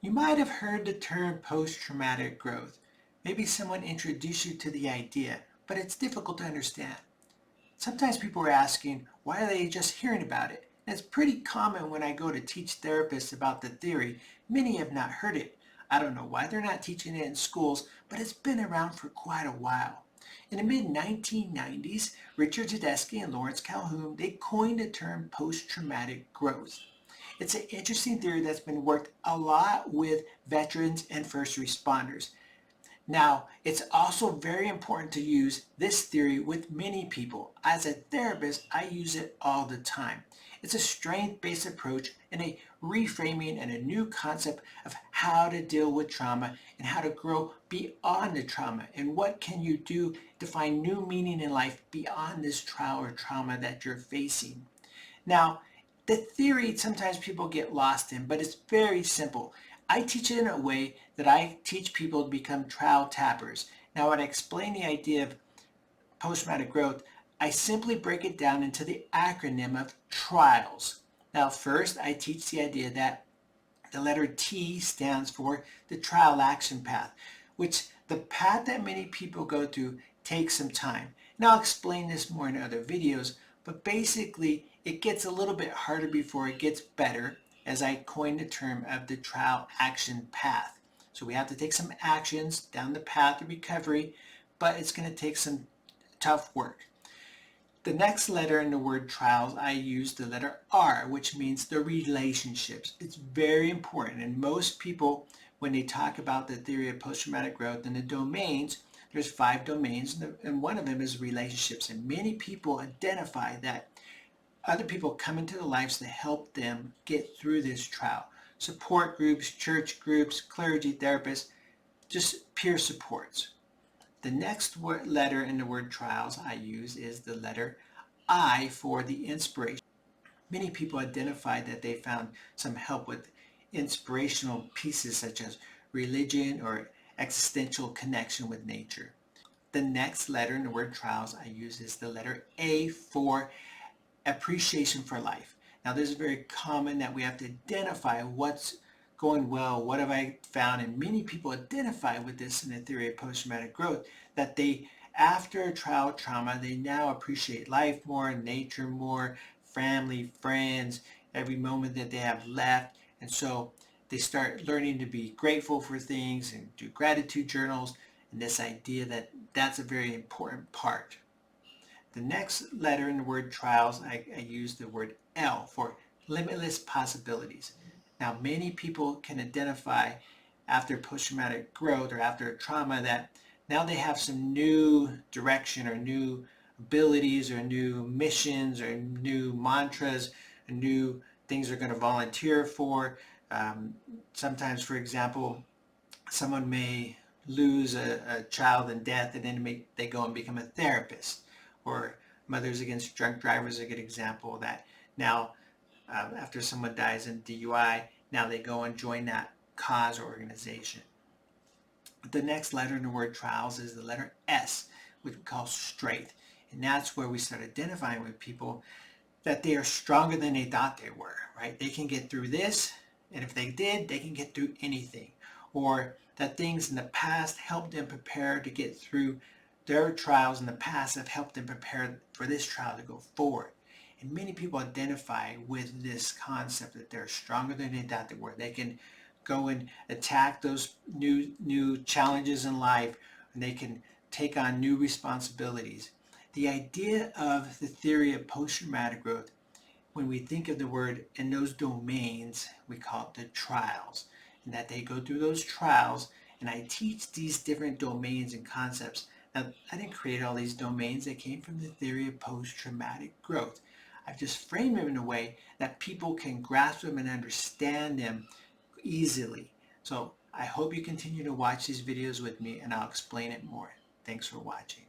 You might have heard the term post-traumatic growth. Maybe someone introduced you to the idea, but it's difficult to understand. Sometimes people are asking, why are they just hearing about it? And it's pretty common when I go to teach therapists about the theory. Many have not heard it. I don't know why they're not teaching it in schools, but it's been around for quite a while. In the mid-1990s, Richard Tedeschi and Lawrence Calhoun, they coined the term post-traumatic growth. It's an interesting theory that's been worked a lot with veterans and first responders. Now, it's also very important to use this theory with many people. As a therapist, I use it all the time. It's a strength-based approach and a reframing and a new concept of how to deal with trauma and how to grow beyond the trauma and what can you do to find new meaning in life beyond this trial or trauma that you're facing. Now, the theory sometimes people get lost in, but it's very simple. I teach it in a way that I teach people to become trial tappers. Now, when I explain the idea of post-traumatic growth, I simply break it down into the acronym of TRIALS. Now, first, I teach the idea that the letter T stands for the trial action path, which the path that many people go through takes some time. And I'll explain this more in other videos, but basically it gets a little bit harder before it gets better, as I coined the term of the trial action path. So we have to take some actions down the path of recovery, but it's going to take some tough work. The next letter in the word trials, I use the letter R, which means the relationships. It's very important. And most people, when they talk about the theory of post-traumatic growth and the domains, there's 5 domains, and one of them is relationships. And many people identify that other people come into their lives to help them get through this trial. Support groups, church groups, clergy, therapists, just peer supports. The next letter in the word trials I use is the letter I for the inspiration. Many people identify that they found some help with inspirational pieces such as religion or existential connection with nature. The next letter in the word trials I use is the letter A for appreciation for life. Now, this is very common that we have to identify what's going well, what have I found, and many people identify with this in the theory of post-traumatic growth, that they, after a trial trauma, they now appreciate life more, nature more, family, friends, every moment that they have left, and so they start learning to be grateful for things and do gratitude journals, and this idea that that's a very important part. The next letter in the word trials, I use the word L for limitless possibilities. Now, many people can identify after post-traumatic growth or after a trauma that now they have some new direction or new abilities or new missions or new mantras or new things they're going to volunteer for. Sometimes, for example, someone may lose a child in death and then they go and become a therapist. Or Mothers Against Drunk Drivers is a good example of that. Now, after someone dies in DUI, now they go and join that cause or organization. The next letter in the word trials is the letter S, which we call strength. And that's where we start identifying with people that they are stronger than they thought they were, right? They can get through this, and if they did, they can get through anything. Or that things in the past helped them prepare to get through their trials in the past have helped them prepare for this trial to go forward. And many people identify with this concept that they're stronger than they thought they were. They can go and attack those new challenges in life, and they can take on new responsibilities. The idea of the theory of post-traumatic growth, when we think of the word in those domains, we call it the trials, and that they go through those trials, and I teach these different domains and concepts. Now, I didn't create all these domains. They came from the theory of post-traumatic growth. I've just framed them in a way that people can grasp them and understand them easily. So I hope you continue to watch these videos with me, and I'll explain it more. Thanks for watching.